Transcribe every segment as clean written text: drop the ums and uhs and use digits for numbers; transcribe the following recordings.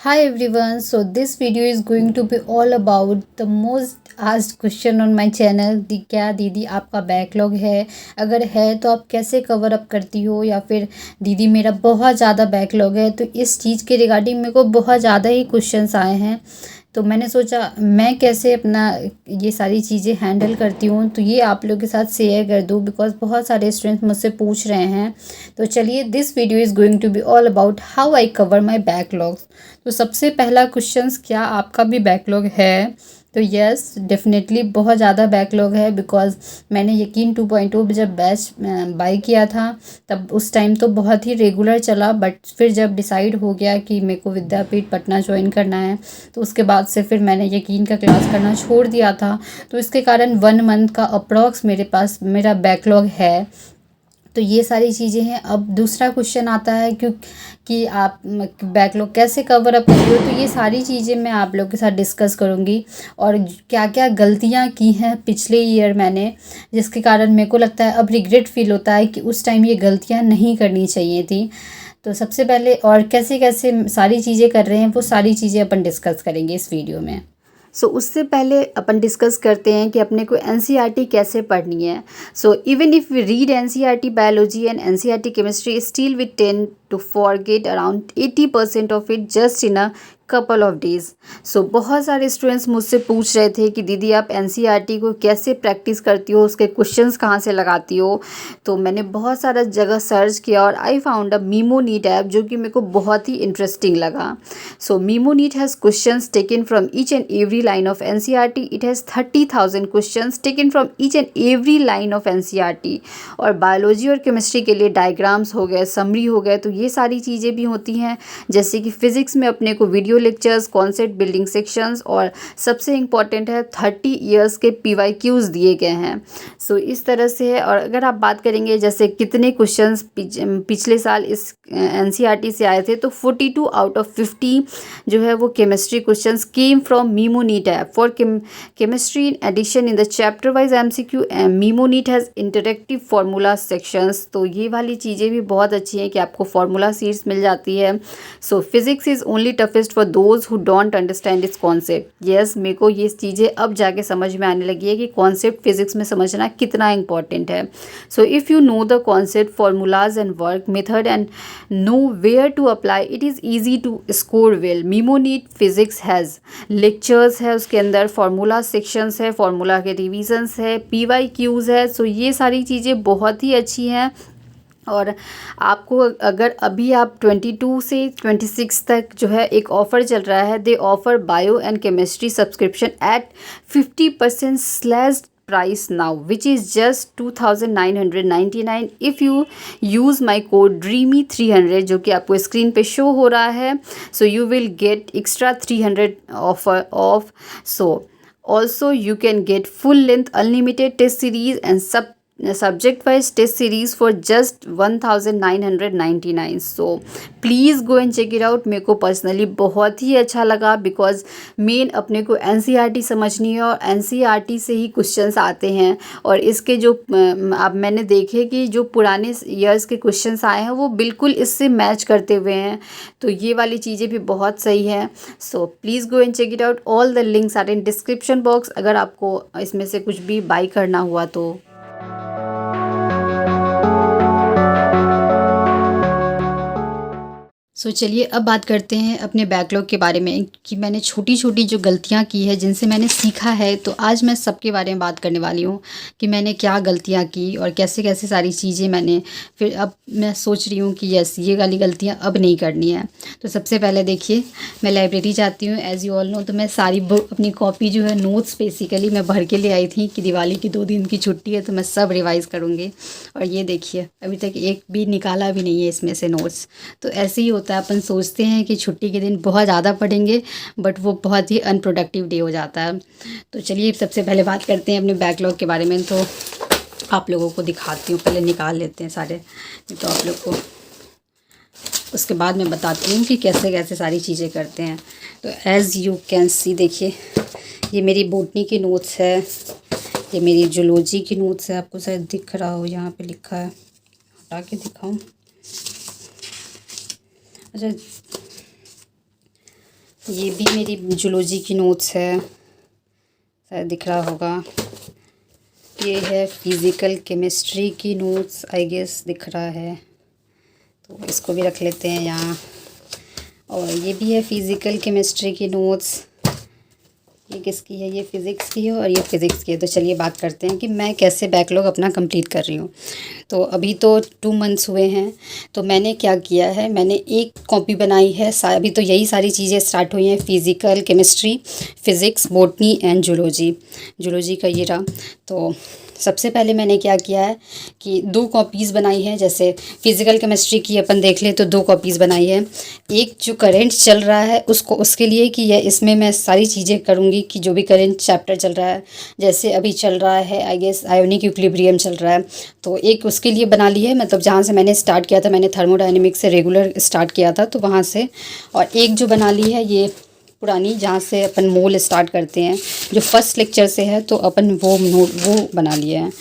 Hi everyone, so this video is going to be all about the most asked question on my channel। क्या दीदी आपका backlog है? अगर है तो आप कैसे कवर अप करती हो, या फिर दीदी मेरा बहुत ज़्यादा बैकलॉग है। तो इस चीज़ के रिगार्डिंग मेरे को बहुत ज़्यादा ही क्वेश्चंस आए हैं। तो मैंने सोचा मैं कैसे अपना ये सारी चीज़ें हैंडल करती हूँ, तो ये आप लोगों के साथ शेयर कर दूँ, बिकॉज बहुत सारे स्टूडेंट्स मुझसे पूछ रहे हैं। तो चलिए, this video is going to be all about how I cover my backlogs. तो सबसे पहला क्वेश्चंस, क्या आपका भी बैकलॉग है? तो यस, डेफिनेटली बहुत ज़्यादा बैकलॉग है, बिकॉज मैंने यकीन 2.0 जब बैच बाई किया था तब उस टाइम तो बहुत ही रेगुलर चला, बट फिर जब डिसाइड हो गया कि मेरे को विद्यापीठ पटना ज्वाइन करना है, तो उसके बाद से फिर मैंने यकीन का क्लास करना छोड़ दिया था। तो इसके कारण 1 मंथ का अप्रॉक्स मेरे पास मेरा बैकलॉग है। तो ये सारी चीज़ें हैं। अब दूसरा क्वेश्चन आता है कि आप बैकलॉग कैसे कवर अप करते हो। तो ये सारी चीज़ें मैं आप लोगों के साथ डिस्कस करूँगी, और क्या क्या गलतियाँ की हैं पिछले ईयर मैंने, जिसके कारण मेरे को लगता है अब रिग्रेट फील होता है कि उस टाइम ये गलतियाँ नहीं करनी चाहिए थी। तो सबसे पहले और कैसे कैसे सारी चीज़ें कर रहे हैं, वो सारी चीज़ें अपन डिस्कस करेंगे इस वीडियो में। उससे पहले अपन डिस्कस करते हैं कि अपने को एनसीईआरटी कैसे पढ़नी है। Even if we read NCERT biology and NCERT chemistry, still we tend to forget around 80% of it just in a couple of days. बहुत सारे स्टूडेंट्स मुझसे पूछ रहे थे कि दीदी आप एनसीईआरटी को कैसे प्रैक्टिस करती हो, उसके क्वेश्चंस कहाँ से लगाती हो। तो मैंने बहुत सारा जगह सर्च किया और I found a Memo NEET app, जो कि मेरे को बहुत ही इंटरेस्टिंग लगा। Memo NEET has questions taken from each and every line of NCERT. It has 30,000 questions taken from each and every line of NCERT. और बायोलॉजी और chemistry के लिए डायग्राम्स हो गए, समरी हो गए, तो ये सारी चीज़ें भी होती हैं। जैसे कि फिज़िक्स में अपने को video lectures, concept building sections, और सबसे इम्पॉर्टेंट है 30 ईयर्स के पीवाईक्यूज दिए गए हैं। इस तरह से है। और अगर आप बात करेंगे जैसे कितने क्वेश्चंस पिछले साल इस एनसीईआरटी से आए थे, तो 42 आउट ऑफ 50 जो है वो chemistry questions came from Memo NEET app for chemistry. In addition in the chapter wise MCQ, Memo NEET has interactive formula sections. तो ये वाली चीज़ें भी बहुत अच्छी हैं कि आपको फार्मूला सीट्स मिल जाती है। Physics is only toughest for those who don't understand it's concept. Yes, मेरे को ये चीज़ें अब जाके समझ में आने लगी है कि कॉन्सेप्ट फिजिक्स में समझना कितना इंपॉर्टेंट है। If you know the concept, formulas and work method and know where to apply, it is easy to score well। Memo NEET physics has lectures है, उसके अंदर फार्मूला सेक्शंस है, फार्मूला के revisions है, पीवाईक्यूज है। ये सारी चीज़ें बहुत ही अच्छी हैं। और आपको अगर अभी आप 22 से 26 तक जो है एक ऑफ़र चल रहा है, दे offer bio and chemistry subscription at 50% slash price now, which is just 2,999 if you use my code dreamy300, जो कि आपको स्क्रीन पे शो हो रहा है। You will get extra 300 offer off। Also you can get full length unlimited test series and subject wise test series for just 1,999। Please go and check it out. मेरे को personally बहुत ही अच्छा लगा, because main अपने को NCERT समझनी है और एनसीईआरटी से ही क्वेश्चंस आते हैं। और इसके जो अब मैंने देखे कि जो पुराने ईयर्स के क्वेश्चंस आए हैं वो बिल्कुल इससे मैच करते हुए हैं। तो ये वाली चीज़ें भी बहुत सही हैं। Please go and check it out. All the links are in description box, अगर आपको इसमें से कुछ भी बाई करना हुआ तो। चलिए अब बात करते हैं अपने बैकलॉग के बारे में, कि मैंने छोटी छोटी जो गलतियां की है जिनसे मैंने सीखा है। तो आज मैं सबके बारे में बात करने वाली हूँ कि मैंने क्या गलतियां की और कैसे कैसे सारी चीज़ें मैंने फिर अब मैं सोच रही हूँ कि यस, ये वाली गलतियाँ अब नहीं करनी है। तो सबसे पहले देखिए, मैं लाइब्रेरी जाती हूँ एज़ यू ऑल नो। तो मैं सारी बुक अपनी कॉपी जो है नोट्स बेसिकली मैं भर के ले आई थी कि दिवाली की 2 दिन की छुट्टी है तो मैं सब रिवाइज़ करूँगी। और ये देखिए, अभी तक एक भी निकाला भी नहीं है इसमें से नोट्स। तो ऐसे ही होता है, अपन सोचते हैं कि छुट्टी के दिन बहुत ज़्यादा पढ़ेंगे, बट वो बहुत ही अनप्रोडक्टिव डे हो जाता है। तो चलिए सबसे पहले बात करते हैं अपने बैकलॉग के बारे में। तो आप लोगों को दिखाती हूँ, पहले निकाल लेते हैं सारे, तो आप लोग को उसके बाद मैं बताती हूँ कि कैसे कैसे सारी चीज़ें करते हैं। तो एज़ यू कैन सी, देखिए ये मेरी बोटनी की नोट्स है, ये मेरी जूलॉजी की नोट्स है। आपको शायद दिख रहा हो, यहाँ पे लिखा है, हटा के दिखाऊं। अच्छा, ये भी मेरी जूलॉजी की नोट्स है, शायद दिख रहा होगा। ये है फिज़िकल केमिस्ट्री की नोट्स, आई गेस दिख रहा है, तो इसको भी रख लेते हैं यहाँ। और ये भी है फिज़िकल केमिस्ट्री की नोट्स। ये किसकी है? ये फ़िज़िक्स की है और ये फ़िज़िक्स की है। तो चलिए बात करते हैं कि मैं कैसे बैकलॉग अपना कंप्लीट कर रही हूँ। तो अभी तो 2 मंथ्स हुए हैं, तो मैंने क्या किया है, मैंने एक कॉपी बनाई है। अभी तो यही सारी चीज़ें स्टार्ट हुई हैं, physical chemistry, physics, botany and zoology का ये रहा। तो सबसे पहले मैंने क्या किया है कि 2 कॉपीज़ बनाई है। जैसे फ़िज़िकल केमिस्ट्री की अपन देख लें तो 2 कॉपीज़ बनाई है। एक जो करंट चल रहा है उसके लिए कि यह इसमें मैं सारी चीज़ें करूँगी कि जो भी करंट चैप्टर चल रहा है, जैसे अभी चल रहा है आई गेस आयोनिक इक्विलिब्रियम चल रहा है, तो एक उसके लिए बना ली है। मतलब जहाँ से मैंने स्टार्ट किया था, मैंने थर्मोडायनेमिक्स से रेगुलर स्टार्ट किया था, तो वहाँ से। और एक जो बना ली है ये पुरानी, जहाँ से अपन मोल स्टार्ट करते हैं, जो फर्स्ट लेक्चर से है, तो अपन वो बना लिया है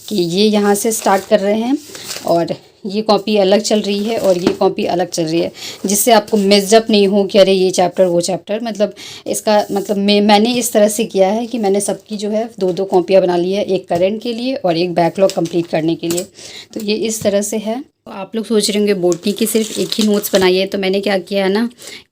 कि ये यहाँ से स्टार्ट कर रहे हैं। और ये कॉपी अलग चल रही है और ये कॉपी अलग चल रही है, जिससे आपको मिक्सअप नहीं हो कि अरे ये चैप्टर वो चैप्टर। मतलब इसका मतलब मैंने इस तरह से किया है कि मैंने सबकी जो है 2-2 कॉपियाँ बना ली है, एक करंट के लिए और एक बैकलॉग कंप्लीट करने के लिए। तो ये इस तरह से है। तो आप लोग सोच रहे होंगे बॉटनी की सिर्फ एक ही नोट्स बनाई है, तो मैंने क्या किया है ना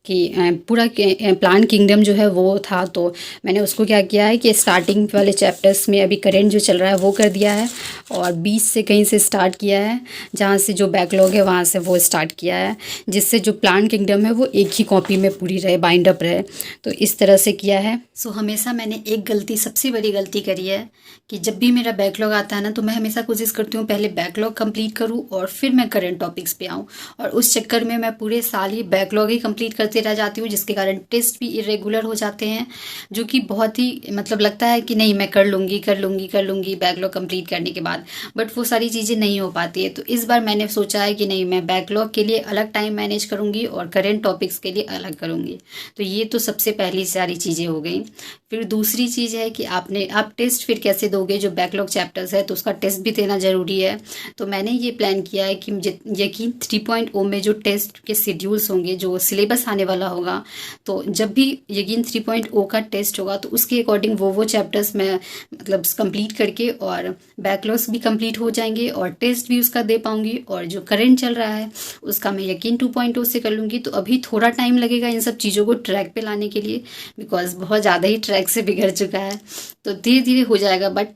कि पूरा प्लांट किंगडम जो है वो था, तो मैंने उसको क्या किया है कि स्टार्टिंग वाले चैप्टर्स में अभी करंट जो चल रहा है वो कर दिया है, और 20 से कहीं से स्टार्ट किया है, जहाँ से जो बैकलॉग है वहाँ से वो स्टार्ट किया है, जिससे जो प्लांट किंगडम है वो एक ही कॉपी में पूरी रहे, बाइंड अप रहे। तो इस तरह से किया है। सो हमेशा मैंने एक गलती, सबसे बड़ी गलती करी है कि जब भी मेरा बैकलॉग आता है ना, तो मैं हमेशा कोशिश करती हूँ पहले बैकलॉग कंप्लीट करूँ और फिर मैं करंट टॉपिक्स पे आऊँ। और उस चक्कर में मैं पूरे साल ही बैकलॉग ही कंप्लीट करते रह जाती हूँ, जिसके कारण टेस्ट भी इरेगुलर हो जाते हैं, जो कि बहुत ही मतलब लगता है कि नहीं मैं कर लूँगी बैकलॉग कंप्लीट करने के बाद, बट वो सारी चीज़ें नहीं हो पाती है। तो इस बार मैंने सोचा है कि नहीं, मैं बैकलॉग के लिए अलग टाइम मैनेज करूँगी और करंट टॉपिक्स के लिए अलग करूँगी। तो ये तो सबसे पहली सारी चीज़ें हो गई। फिर दूसरी चीज़ है कि आप टेस्ट फिर कैसे दोगे, जो बैकलॉग चैप्टर्स है तो उसका टेस्ट भी देना ज़रूरी है। तो मैंने ये प्लान किया है कि यकीन 3.0 में जो टेस्ट के शेड्यूल्स होंगे, जो सिलेबस आने वाला होगा, तो जब भी यकीन 3.0 का टेस्ट होगा तो उसके अकॉर्डिंग वो चैप्टर्स मैं मतलब कंप्लीट करके और बैकलॉग्स भी कंप्लीट हो जाएंगे और टेस्ट भी उसका दे पाऊंगी। और जो करंट चल रहा है उसका मैं यकीन 2.0 से कर लूँगी। तो अभी थोड़ा टाइम लगेगा इन सब चीज़ों को ट्रैक पे लाने के लिए, बिकॉज बहुत ज़्यादा ही ट्रैक से बिगड़ चुका है, तो धीरे धीरे हो जाएगा। बट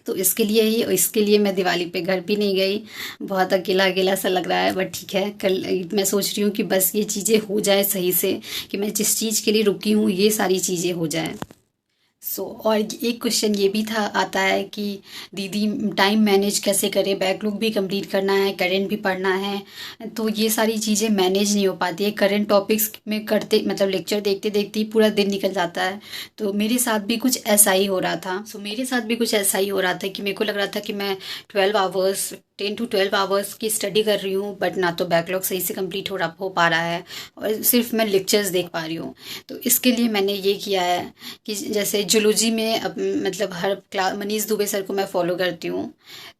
तो इसके लिए मैं दिवाली पे घर भी नहीं गई, बहुत अकेला अकेला सा लग रहा है। बट ठीक है, कल मैं सोच रही हूँ कि बस ये चीज़ें हो जाए सही से, कि मैं जिस चीज़ के लिए रुकी हूँ ये सारी चीज़ें हो जाएं। और एक क्वेश्चन ये भी था आता है कि दीदी टाइम मैनेज कैसे करें, बैकलॉग भी कंप्लीट करना है, करंट भी पढ़ना है, तो ये सारी चीज़ें मैनेज नहीं हो पाती है। करंट टॉपिक्स में करते मतलब लेक्चर देखते देखते ही पूरा दिन निकल जाता है। तो मेरे साथ भी कुछ ऐसा ही हो रहा था। कि मेरे को लग रहा था कि मैं 10 to 12 आवर्स की स्टडी कर रही हूँ, बट ना तो बैकलॉग सही से कंप्लीट हो पा रहा है और सिर्फ मैं लेक्चर्स देख पा रही हूँ। तो इसके लिए मैंने ये किया है कि जैसे जूलॉजी में अब मतलब हर क्लास मनीष दुबे सर को मैं फॉलो करती हूँ,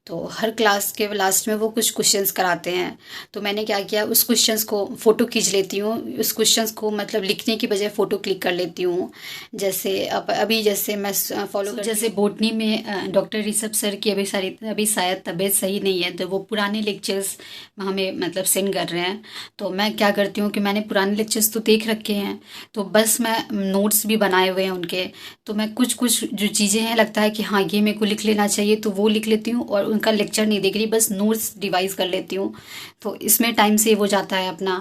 तो हर क्लास के लास्ट में वो कुछ क्वेश्चंस कराते हैं। तो मैंने क्या किया, उस क्वेश्चंस को फ़ोटो खींच लेती हूँ, उस क्वेश्चंस को मतलब लिखने की बजाय फ़ोटो क्लिक कर लेती हूँ। जैसे अभी जैसे मैं फॉलो जैसे बॉटनी में डॉक्टर ऋषभ सर की अभी शायद तबीयत सही नहीं है, तो वो पुराने लेक्चर्स हमें मतलब सेंड कर रहे हैं। तो मैं क्या करती हूँ कि मैंने पुराने लेक्चर्स तो देख रखे हैं, तो बस मैं नोट्स भी बनाए हुए हैं उनके, तो मैं कुछ जो चीज़ें हैं लगता है कि हाँ ये मेरे को लिख लेना चाहिए, तो वो लिख लेती हूँ और उनका लेक्चर नहीं देख रही, बस नोट्स रिवाइज कर लेती हूँ। तो इसमें टाइम सेव हो जाता है अपना।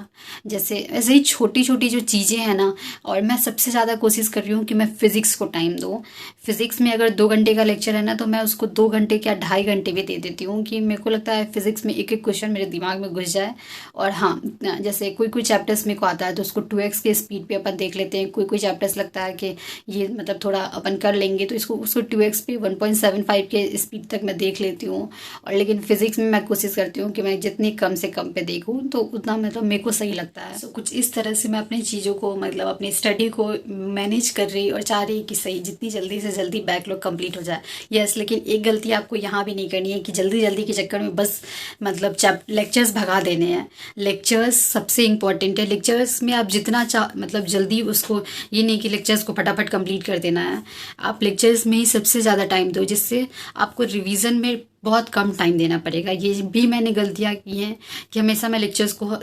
जैसे ऐसे ही छोटी छोटी जो चीज़ें हैं ना, और मैं सबसे ज़्यादा कोशिश कर रही हूँ कि मैं फ़िज़िक्स को टाइम दूँ। फिज़िक्स में अगर 2 घंटे का लेक्चर है ना, तो मैं उसको 2 घंटे क्या 2.5 घंटे भी दे देती हूँ, कि मेरे को लगता है फिज़िक्स में एक एक क्वेश्चन मेरे दिमाग में घुस जाए। और हाँ, जैसे कोई चैप्टर्स मेरे को आता है तो उसको 2x के स्पीड पे अपन देख लेते हैं। कोई चैप्टर्स लगता है कि ये मतलब थोड़ा अपन कर लेंगे, तो उसको 2x पे 1.75 के स्पीड तक मैं देख लेती हूँ। और लेकिन फिज़िक्स में मैं कोशिश करती हूँ कि मैं जितनी कम से कम पे देखूँ, तो उतना मतलब मेरे को सही लगता है। कुछ इस तरह से मैं अपनी चीज़ों को मतलब अपनी स्टडी को मैनेज कर रही और चाह रही कि सही जितनी जल्दी से जल्दी बैकलॉग कंप्लीट हो जाए। यस, लेकिन एक गलती आपको यहाँ भी नहीं करनी है कि जल्दी के चक्कर में बस मतलब लेक्चर्स भगा देने हैं। लेक्चर्स सबसे इम्पॉर्टेंट है। लेक्चर्स में आप जितना मतलब जल्दी उसको, ये नहीं कि लेक्चर्स को फटाफट कंप्लीट कर देना है, आप लेक्चर्स में ही सबसे ज़्यादा टाइम दो, जिससे आपको रिवीजन में बहुत कम टाइम देना पड़ेगा। ये भी मैंने गलतियाँ की हैं कि हमेशा मैं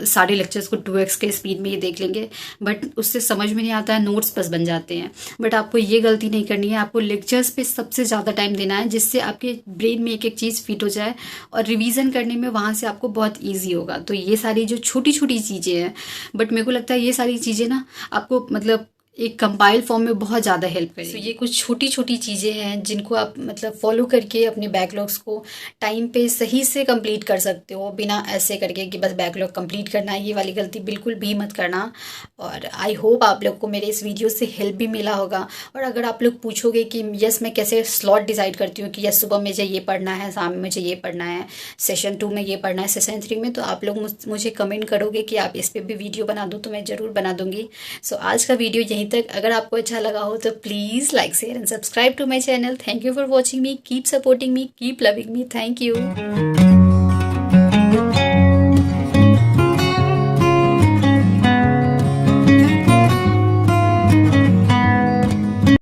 सारे लेक्चर्स को 2x के स्पीड में ही देख लेंगे, बट उससे समझ में नहीं आता है, नोट्स बस बन जाते हैं। बट आपको ये गलती नहीं करनी है, आपको लेक्चर्स पे सबसे ज़्यादा टाइम देना है, जिससे आपके ब्रेन में एक एक चीज़ फिट हो जाए और रिवीजन करने में वहाँ से आपको बहुत ईजी होगा। तो ये सारी जो छोटी छोटी चीज़ें हैं, बट मेरे को लगता है ये सारी चीज़ें ना आपको मतलब एक कंपाइल फॉर्म में बहुत ज़्यादा हेल्प करेगी। तो ये कुछ छोटी छोटी चीज़ें हैं जिनको आप मतलब फॉलो करके अपने बैकलॉग्स को टाइम पे सही से कंप्लीट कर सकते हो, बिना ऐसे करके कि बस बैकलॉग कंप्लीट करना है। ये वाली गलती बिल्कुल भी मत करना। और आई होप आप लोग को मेरे इस वीडियो से हेल्प भी मिला होगा। और अगर आप लोग पूछोगे कि यस मैं कैसे स्लॉट डिसाइड करती हूँ कि यस सुबह मुझे ये पढ़ना है, शाम में मुझे ये पढ़ना है, सेशन 2 में ये पढ़ना है, सेशन 3 में, तो आप लोग मुझे कमेंट करोगे कि आप इस पर भी वीडियो बना दो, तो मैं ज़रूर बना दूँगी। सो आज का वीडियो यहीं तक। अगर आपको अच्छा लगा हो तो please like share and subscribe to my channel. Thank you for watching me, keep supporting me, keep loving me. Thank you.